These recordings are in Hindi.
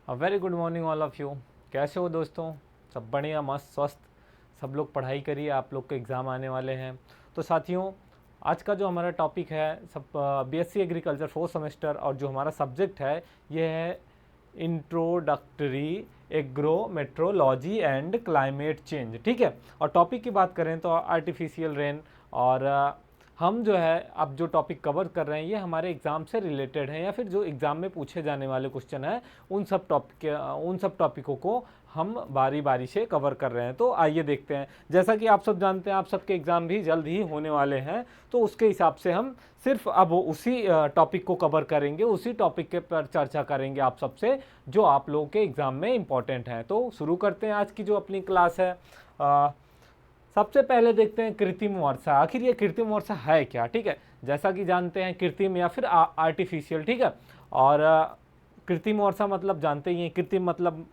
Very good morning all of you. कैसे हो दोस्तों? सब बढ़िया, मस्त, स्वस्थ? सब लोग पढ़ाई करिए, आप लोग के एग्ज़ाम आने वाले हैं। तो साथियों, आज का जो हमारा टॉपिक है सब बीएससी एग्रीकल्चर फोर्थ सेमेस्टर, और जो हमारा सब्जेक्ट है ये है introductory agrometeorology and climate change. ठीक है। और टॉपिक की बात करें तो आर्टिफिशियल रेन। और हम जो है अब जो टॉपिक कवर कर रहे हैं ये हमारे एग्ज़ाम से रिलेटेड है, या फिर जो एग्ज़ाम में पूछे जाने वाले क्वेश्चन है उन सब टॉपिकों को हम बारी बारी से कवर कर रहे हैं। तो आइए देखते हैं। जैसा कि आप सब जानते हैं, आप सबके एग्ज़ाम भी जल्द ही होने वाले हैं, तो उसके हिसाब से हम सिर्फ अब उसी टॉपिक को कवर करेंगे, उसी टॉपिक के पर चर्चा करेंगे आप सबसे, जो आप लोगों के एग्ज़ाम में इंपॉर्टेंट है। तो शुरू करते हैं आज की जो अपनी क्लास है। सबसे पहले देखते हैं कृत्रिम वर्षा। आखिर ये कृत्रिम वर्षा है क्या? ठीक है, जैसा कि जानते हैं कृत्रिम या फिर आर्टिफिशियल। ठीक है। और कृत्रिम वर्षा मतलब जानते ही हैं, कृत्रिम मतलब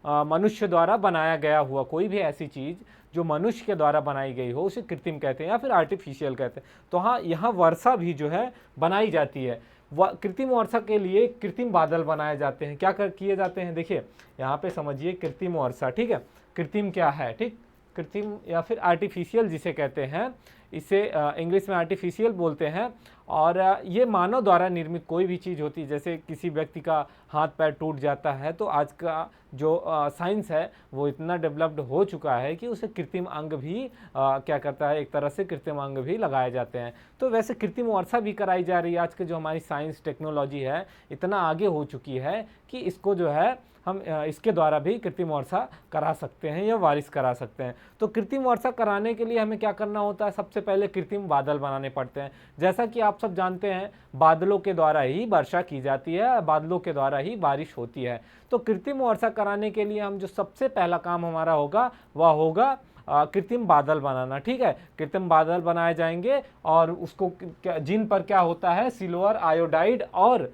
मनुष्य द्वारा बनाया गया हुआ कोई भी ऐसी चीज़ जो मनुष्य के द्वारा बनाई गई हो उसे कृत्रिम कहते हैं या फिर आर्टिफिशियल कहते हैं। तो हाँ, यहाँ वर्षा भी जो है बनाई जाती है। कृत्रिम वर्षा के लिए कृत्रिम बादल बनाए जाते हैं। क्या किए जाते हैं, देखिए यहाँ पे समझिए कृत्रिम वर्षा। ठीक है, कृत्रिम क्या है? ठीक, कृत्रिम या फिर आर्टिफिशियल जिसे कहते हैं, इसे इंग्लिश में आर्टिफिशियल बोलते हैं। और ये मानव द्वारा निर्मित कोई भी चीज़ होती है। जैसे किसी व्यक्ति का हाथ पैर टूट जाता है, तो आज का जो साइंस है वो इतना डेवलप्ड हो चुका है कि उसे कृत्रिम अंग भी क्या करता है, एक तरह से कृत्रिम अंग भी लगाए जाते हैं। तो वैसे कृत्रिम वर्षा भी कराई जा रही है। आज के जो हमारी साइंस टेक्नोलॉजी है इतना आगे हो चुकी है कि इसको जो है हम इसके द्वारा भी कृत्रिम वर्षा करा सकते हैं या बारिश करा सकते हैं। तो कृत्रिम वर्षा कराने के लिए हमें क्या करना होता है? सबसे पहले कृत्रिम बादल बनाने पड़ते हैं। जैसा कि आप सब जानते हैं, बादलों के द्वारा ही वर्षा की जाती है, बादलों के द्वारा ही बारिश होती है। तो कृत्रिम वर्षा कराने के लिए हम जो सबसे पहला काम हमारा होगा वह होगा कृत्रिम बादल बनाना। ठीक है, कृत्रिम बादल बनाए जाएंगे और उसको जिन पर क्या होता है, सिल्वर आयोडाइड और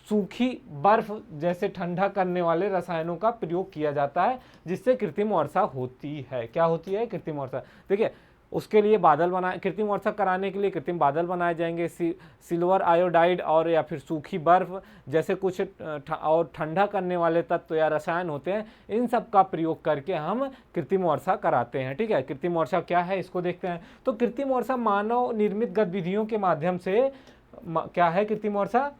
सूखी बर्फ जैसे ठंडा करने वाले रसायनों का प्रयोग किया जाता है, जिससे कृत्रिम वर्षा होती है। क्या होती है? कृत्रिम वर्षा। देखिए, उसके लिए बादल बनाए, कृत्रिम वर्षा कराने के लिए कृत्रिम बादल बनाए जाएंगे। सिल्वर आयोडाइड और या फिर सूखी बर्फ जैसे कुछ और ठंडा करने वाले तत्व या रसायन होते हैं, इन सब का प्रयोग करके हम कृत्रिम वर्षा कराते हैं। ठीक है, कृत्रिम वर्षा क्या है इसको देखते हैं। तो कृत्रिम वर्षा मानव निर्मित गतिविधियों के माध्यम से क्या है? कृत्रिम वर्षा,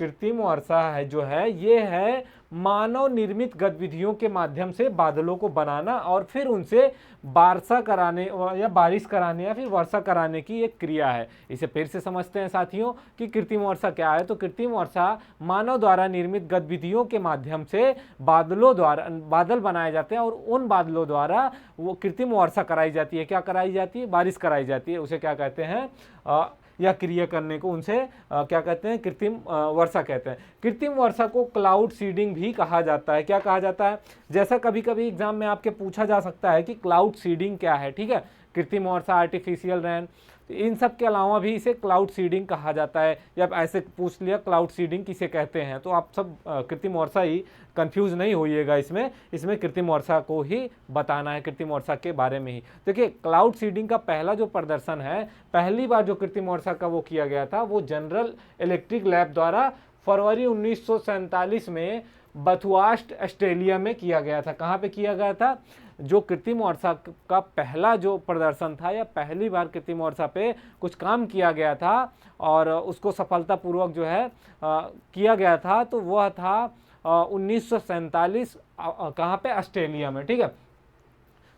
कृत्रिम वर्षा है जो है ये है मानव निर्मित गतिविधियों के माध्यम से बादलों को बनाना और फिर उनसे वर्षा कराने या बारिश कराने या फिर वर्षा कराने की एक क्रिया है। इसे फिर से समझते हैं साथियों कि कृत्रिम वर्षा क्या है। तो कृत्रिम वर्षा मानव द्वारा निर्मित गतिविधियों के माध्यम से बादल बनाए जाते हैं और उन बादलों द्वारा वो कृत्रिम वर्षा कराई जाती है। क्या कराई जाती है? बारिश कराई जाती है। उसे क्या कहते हैं? या क्रिया करने को उनसे क्या कहते हैं? कृत्रिम वर्षा कहते हैं। कृत्रिम वर्षा को क्लाउड सीडिंग भी कहा जाता है। क्या कहा जाता है? जैसा कभी कभी एग्जाम में आपके पूछा जा सकता है कि क्लाउड सीडिंग क्या है। ठीक है, कृत्रिम वर्षा, आर्टिफिशियल रेन, इन सब के अलावा भी इसे क्लाउड सीडिंग कहा जाता है। या ऐसे पूछ लिया क्लाउड सीडिंग किसे कहते हैं, तो आप सब कृत्रिम वर्षा ही, कंफ्यूज नहीं होइएगा। इसमें कृत्रिम वर्षा को ही बताना है, कृत्रिम वर्षा के बारे में ही। देखिए, क्लाउड सीडिंग का पहला जो प्रदर्शन है, पहली बार जो कृत्रिम वर्षा का वो किया गया था, वो जनरल इलेक्ट्रिक लैब द्वारा फरवरी 1947 में बथुआस्ट ऑस्ट्रेलिया में किया गया था। कहाँ पे किया गया था? जो कृत्रिम वर्षा का पहला जो प्रदर्शन था या पहली बार कृत्रिम वर्षा पे कुछ काम किया गया था और उसको सफलतापूर्वक जो है किया गया था, तो वह था 1947 कहाँ पे? ऑस्ट्रेलिया में। ठीक है।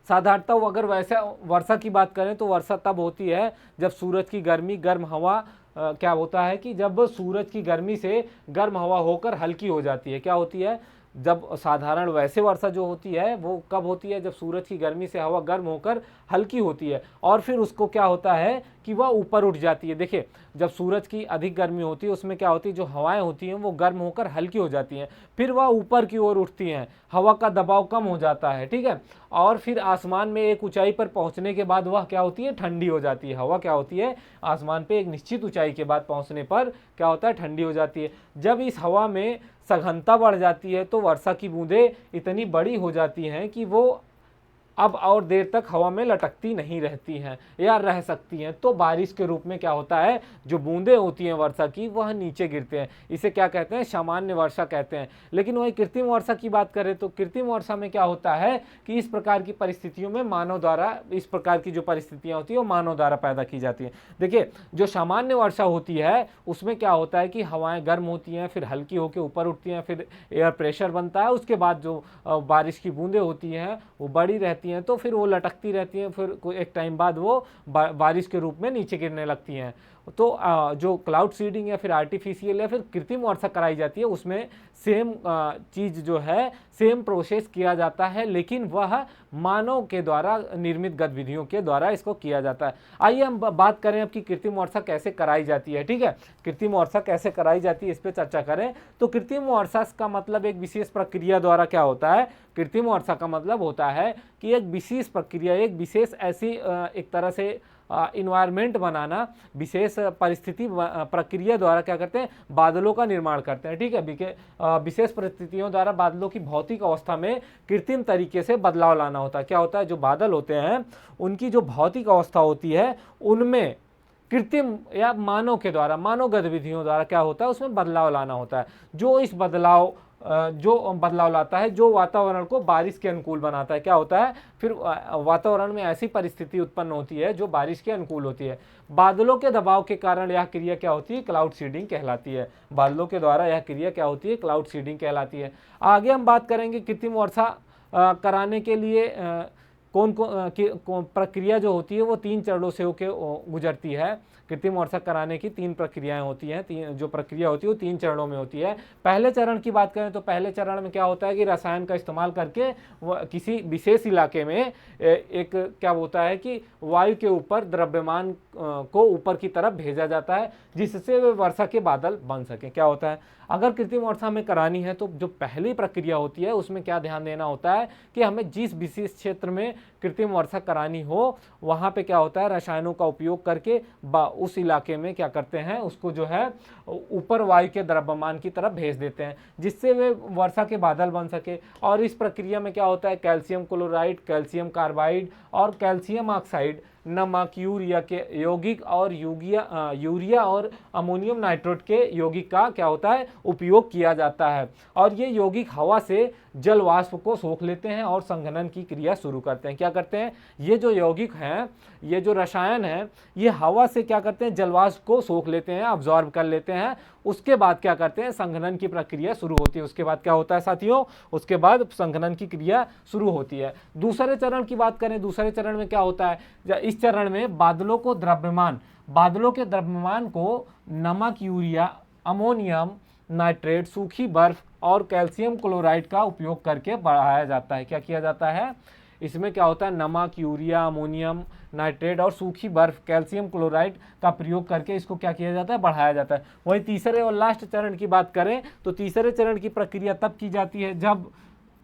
साधारणतः अगर वैसे वर्षा की बात करें तो वर्षा तब होती है जब सूरज की गर्मी, गर्म हवा क्या होता है कि जब सूरज की गर्मी से गर्म हवा होकर हल्की हो जाती है। क्या होती है? जब साधारण वैसे वर्षा जो होती है वो कब होती है? जब सूरज की गर्मी से हवा गर्म होकर हल्की होती है और फिर उसको क्या होता है कि वह ऊपर उठ जाती है। देखिए, जब सूरज की अधिक गर्मी होती है उसमें क्या होती है, जो हवाएं होती हैं वो गर्म होकर हल्की हो जाती हैं, फिर वह ऊपर की ओर उठती हैं, हवा का दबाव कम हो जाता है। ठीक है, और फिर आसमान में एक ऊंचाई पर पहुंचने के बाद वह क्या होती है? ठंडी हो जाती है। हवा क्या होती है? आसमान पे एक निश्चित ऊंचाई के बाद पहुंचने पर क्या होता है? ठंडी हो जाती है। जब इस हवा में सघनता बढ़ जाती है तो वर्षा की बूंदें इतनी बड़ी हो जाती हैं कि वो अब और देर तक हवा में लटकती नहीं रहती हैं या रह सकती हैं, तो बारिश के रूप में क्या होता है, जो बूंदें होती हैं वर्षा की वह नीचे गिरते हैं। इसे क्या कहते हैं, सामान्य वर्षा कहते हैं। लेकिन वही कृत्रिम वर्षा की बात करें तो कृत्रिम वर्षा में क्या होता है कि इस प्रकार की परिस्थितियों में मानव द्वारा, इस प्रकार की जो परिस्थितियां होती है वो मानव द्वारा पैदा की जाती हैं। देखिए, जो सामान्य वर्षा होती है उसमें क्या होता है कि हवाएं गर्म होती हैं, फिर हल्की होकर ऊपर उठती हैं, फिर एयर प्रेशर बनता है, उसके बाद जो बारिश की बूंदें होती हैं वो बड़ी रहती हैं, तो फिर वो लटकती रहती हैं, फिर एक टाइम बाद वो बारिश के रूप में नीचे गिरने लगती हैं। तो जो क्लाउड सीडिंग या फिर आर्टिफिशियल या फिर कृत्रिम वर्षा कराई जाती है उसमें सेम चीज़ जो है, सेम प्रोसेस किया जाता है, लेकिन वह मानव के द्वारा निर्मित गतिविधियों के द्वारा इसको किया जाता है। आइए हम बात करें अब कि कृत्रिम वर्षा कैसे कराई जाती है। ठीक है, कृत्रिम वर्षा कैसे कराई जाती है इस पर चर्चा करें तो कृत्रिम वर्षा का मतलब एक विशेष प्रक्रिया द्वारा क्या होता है, कृत्रिम वर्षा का मतलब होता है कि एक विशेष प्रक्रिया, एक विशेष ऐसी एक तरह से इन्वायरमेंट बनाना, विशेष परिस्थिति प्रक्रिया द्वारा क्या करते हैं, बादलों का निर्माण करते हैं। ठीक है, विशेष परिस्थितियों द्वारा बादलों की भौतिक अवस्था में कृत्रिम तरीके से बदलाव लाना होता है। क्या होता है, जो बादल होते हैं उनकी जो भौतिक अवस्था होती है उनमें कृत्रिम या मानव के द्वारा, मानव गतिविधियों द्वारा क्या होता है, उसमें बदलाव लाना होता है। जो बदलाव लाता है, जो वातावरण को बारिश के अनुकूल बनाता है। क्या होता है, फिर वातावरण में ऐसी परिस्थिति उत्पन्न होती है जो बारिश के अनुकूल होती है। बादलों के दबाव के कारण यह क्रिया क्या होती है, क्लाउड सीडिंग कहलाती है। बादलों के द्वारा यह क्रिया क्या होती है, क्लाउड सीडिंग कहलाती है। आगे हम बात करेंगे कृत्रिम वर्षा कराने के लिए कौन प्रक्रिया जो होती है वो 3 चरणों से होकर गुजरती है। कृत्रिम वर्षा कराने की 3 प्रक्रियाएं होती हैं, जो प्रक्रिया होती है वो 3 चरणों में होती है। पहले चरण की बात करें तो पहले चरण में क्या होता है कि रसायन का इस्तेमाल करके किसी विशेष इलाके में एक क्या होता है कि वायु के ऊपर द्रव्यमान को ऊपर की तरफ भेजा जाता है जिससे वे वर्षा के बादल बन सके। क्या होता है, अगर कृत्रिम वर्षा हमें करानी है तो जो पहली प्रक्रिया होती है उसमें क्या ध्यान देना होता है कि हमें जिस विशेष क्षेत्र में कृत्रिम वर्षा करानी हो वहाँ पे क्या होता है, रसायनों का उपयोग करके उस इलाके में क्या करते हैं, उसको जो है ऊपर वायु के द्रव्यमान की तरफ भेज देते हैं जिससे वे वर्षा के बादल बन सके। और इस प्रक्रिया में क्या होता है, कैल्शियम क्लोराइड, कैल्शियम कार्बाइड और कैल्शियम ऑक्साइड, नमक, यूरिया के यौगिक और यूरिया और अमोनियम नाइट्रेट के यौगिक का क्या होता है, उपयोग किया जाता है। और ये यौगिक हवा से जल वाष्प को सोख लेते हैं और संघनन की क्रिया शुरू करते हैं। क्या करते हैं, ये जो यौगिक हैं, ये जो रसायन हैं, ये हवा से क्या करते हैं, जल वाष्प को सोख लेते हैं, अब्जॉर्ब कर लेते हैं। उसके बाद क्या करते हैं, संघनन की प्रक्रिया शुरू होती है। उसके बाद क्या होता है साथियों, उसके बाद संघनन की क्रिया शुरू होती है। दूसरे चरण की बात करें, दूसरे चरण में क्या होता है, इस चरण में बादलों के द्रव्यमान को नमक, यूरिया, अमोनियम नाइट्रेट, सूखी बर्फ और कैल्शियम क्लोराइड का उपयोग करके बढ़ाया जाता है। क्या किया जाता है, इसमें क्या होता है, नमक, यूरिया, अमोनियम नाइट्रेट और सूखी बर्फ, कैल्शियम क्लोराइड का प्रयोग करके इसको क्या किया जाता है, बढ़ाया जाता है। वही तीसरे और लास्ट चरण की बात करें तो तीसरे चरण की प्रक्रिया तब की जाती है जब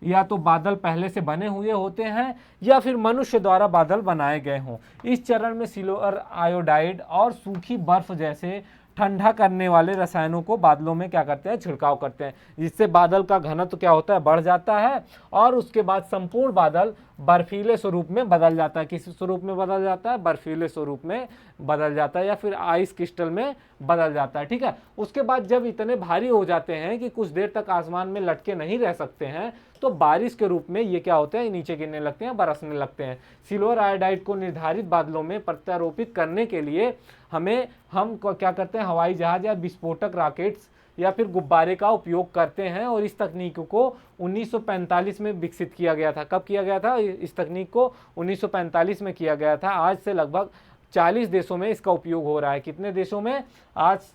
या तो बादल पहले से बने हुए होते हैं या फिर मनुष्य द्वारा बादल बनाए गए हों। इस चरण में सिल्वर आयोडाइड और सूखी बर्फ जैसे ठंडा करने वाले रसायनों को बादलों में क्या करते हैं, छिड़काव करते हैं, जिससे बादल का घनत्व क्या होता है, बढ़ जाता है और उसके बाद संपूर्ण बादल बर्फीले स्वरूप में बदल जाता है। किस स्वरूप में बदल जाता है, बर्फीले स्वरूप में बदल जाता है या फिर आइस क्रिस्टल में बदल जाता है। ठीक है, उसके बाद जब इतने भारी हो जाते हैं कि कुछ देर तक आसमान में लटके नहीं रह सकते हैं तो बारिश के रूप में ये क्या होते हैं, नीचे गिरने लगते हैं, बरसने लगते हैं। सिल्वर आयोडाइड को निर्धारित बादलों में प्रत्यारोपित करने के लिए हम क्या करते हैं, हवाई जहाज या विस्फोटक रॉकेट्स या फिर गुब्बारे का उपयोग करते हैं। और इस तकनीक को 1945 में विकसित किया गया था। कब किया गया था, इस तकनीक को 1945 में किया गया था। आज से लगभग 40 देशों में इसका उपयोग हो रहा है। कितने देशों में, आज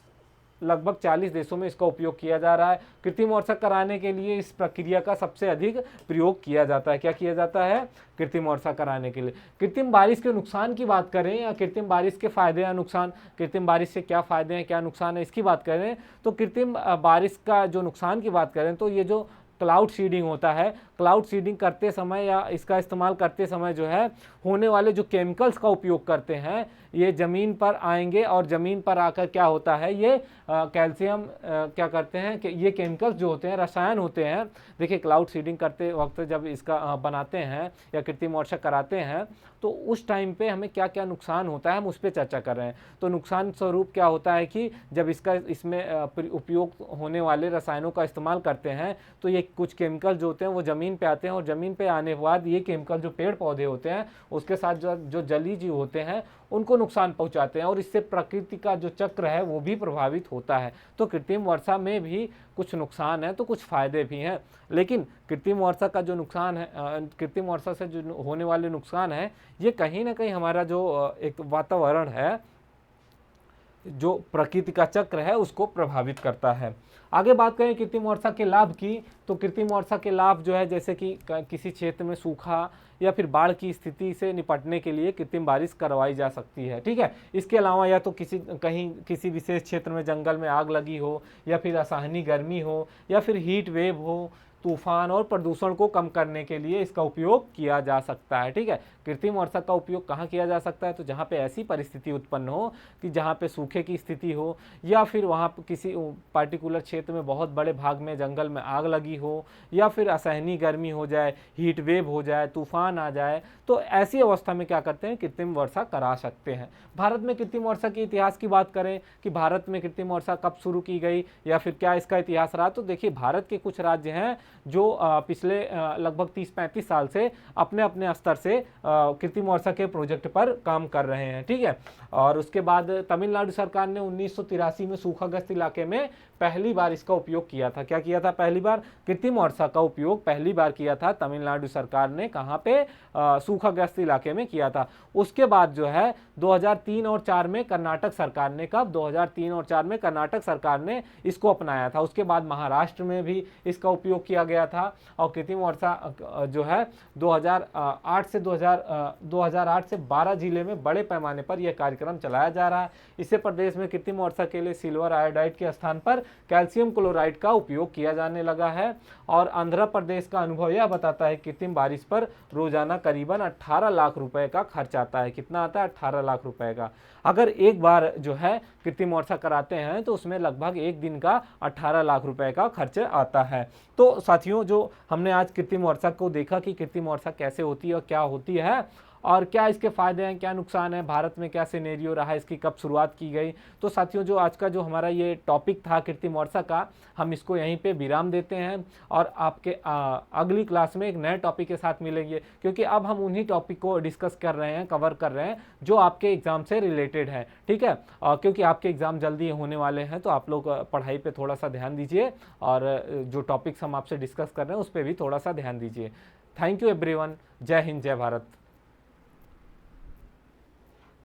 लगभग 40 देशों में इसका उपयोग किया जा रहा है। कृत्रिम वर्षा कराने के लिए इस प्रक्रिया का सबसे अधिक प्रयोग किया जाता है। क्या किया जाता है, कृत्रिम वर्षा कराने के लिए। कृत्रिम बारिश के नुकसान की बात करें या कृत्रिम बारिश के फायदे या नुकसान, कृत्रिम बारिश से क्या फायदे हैं क्या नुकसान है, इसकी बात करें तो कृत्रिम बारिश का जो नुकसान की बात करें तो ये जो क्लाउड सीडिंग होता है, क्लाउड सीडिंग करते समय या इसका इस्तेमाल करते समय जो है होने वाले जो केमिकल्स का उपयोग करते हैं ये ज़मीन पर आएंगे और ज़मीन पर आकर क्या होता है, ये कैल्शियम क्या करते हैं कि ये केमिकल्स जो होते हैं, रसायन होते हैं। देखिए क्लाउड सीडिंग करते वक्त जब इसका बनाते हैं या कृत्रिम वर्षा कराते हैं तो उस टाइम पे हमें क्या क्या नुकसान होता है हम उस पर चर्चा कर रहे हैं। तो नुकसान स्वरूप क्या होता है कि जब इसमें उपयोग होने वाले रसायनों का इस्तेमाल करते हैं तो ये कुछ केमिकल जो होते हैं वो ज़मीन पे आते हैं और ज़मीन पे आने के बाद ये केमिकल जो पेड़ पौधे होते हैं उसके साथ जो जलीय जीव होते हैं उनको नुकसान पहुंचाते हैं और इससे प्रकृति का जो चक्र है वो भी प्रभावित होता है। तो कृत्रिम वर्षा में भी कुछ नुकसान है तो कुछ फ़ायदे भी हैं, लेकिन कृत्रिम वर्षा का जो नुकसान है, कृत्रिम वर्षा से जो होने वाले नुकसान है ये कहीं ना कहीं हमारा जो एक वातावरण है, जो प्रकृति का चक्र है उसको प्रभावित करता है। आगे बात करें कृत्रिम वर्षा के लाभ की, तो कृत्रिम वर्षा के लाभ जो है जैसे कि किसी क्षेत्र में सूखा या फिर बाढ़ की स्थिति से निपटने के लिए कृत्रिम बारिश करवाई जा सकती है। ठीक है, इसके अलावा या तो किसी विशेष क्षेत्र में जंगल में आग लगी हो या फिर असहनीय गर्मी हो या फिर हीट वेव हो, तूफान और प्रदूषण को कम करने के लिए इसका उपयोग किया जा सकता है। ठीक है, कृत्रिम वर्षा का उपयोग कहाँ किया जा सकता है, तो जहाँ पे ऐसी परिस्थिति उत्पन्न हो कि जहाँ पे सूखे की स्थिति हो या फिर वहाँ पे किसी पार्टिकुलर क्षेत्र में बहुत बड़े भाग में जंगल में आग लगी हो या फिर असहनीय गर्मी हो जाए, हीट वेव हो जाए, तूफान आ जाए, तो ऐसी अवस्था में क्या करते हैं, कृत्रिम वर्षा करा सकते हैं। भारत में कृत्रिम वर्षा के इतिहास की बात करें कि भारत में कृत्रिम वर्षा कब शुरू की गई या फिर क्या इसका इतिहास रहा, तो देखिए भारत के कुछ राज्य हैं जो पिछले लगभग 30-35 साल से अपने अपने स्तर से कृत्रिम वर्षा के प्रोजेक्ट पर काम कर रहे हैं। ठीक है, और उसके बाद तमिलनाडु सरकार ने 1983 में सूखाग्रस्त इलाके में पहली बार इसका उपयोग किया था। क्या किया था, पहली बार कृत्रिम वर्षा का उपयोग पहली बार किया था तमिलनाडु सरकार ने, कहाँ पे, सूखाग्रस्त इलाके में किया था। उसके बाद जो है 2003 और 4 में कर्नाटक सरकार ने, कब, 2003 और 4 में कर्नाटक सरकार ने इसको अपनाया था। उसके बाद महाराष्ट्र में भी इसका उपयोग किया गया था और कृत्रिम वर्षा जो है 2008 से 12 जिले में बड़े पैमाने पर यह कार्यक्रम चलाया जा रहा है। इससे प्रदेश में कृत्रिम वर्षा के लिए सिल्वर आयोडाइड के स्थान पर कैल्शियम क्लोराइड का उपयोग किया जाने लगा है। और आंध्र प्रदेश का अनुभव यह बताता है कृत्रिम बारिश पर रोजाना करीबन 18 लाख रुपए का खर्च आता है। कितना आता है, 18 लाख रुपए का। अगर एक बार जो है कृत्रिम वर्षा कराते हैं तो उसमें लगभग एक दिन का 18 लाख रुपए का खर्च आता है। तो साथियों, जो हमने आज कृत्रिम वर्षा को देखा कि कृत्रिम वर्षा कैसे होती है और क्या होती है और क्या इसके फायदे हैं, क्या नुकसान है, भारत में क्या सिनेरियो रहा, इसकी कब शुरुआत की गई। तो साथियों, जो आज का जो हमारा ये टॉपिक था कृत्रिम वर्षा का, हम इसको यहीं पे विराम देते हैं और आपके अगली क्लास में एक नए टॉपिक के साथ मिलेंगे, क्योंकि अब हम उन्हीं टॉपिक को डिस्कस कर रहे हैं, कवर कर रहे हैं जो आपके एग्जाम से रिलेटेड है। ठीक है, क्योंकि आपके एग्जाम जल्दी होने वाले हैं तो आप लोग पढ़ाई पर थोड़ा सा ध्यान दीजिए और जो टॉपिक्स हम आपसे डिस्कस कर रहे हैं उस पर भी थोड़ा सा ध्यान दीजिए। Thank you everyone. जय हिंद, जय भारत।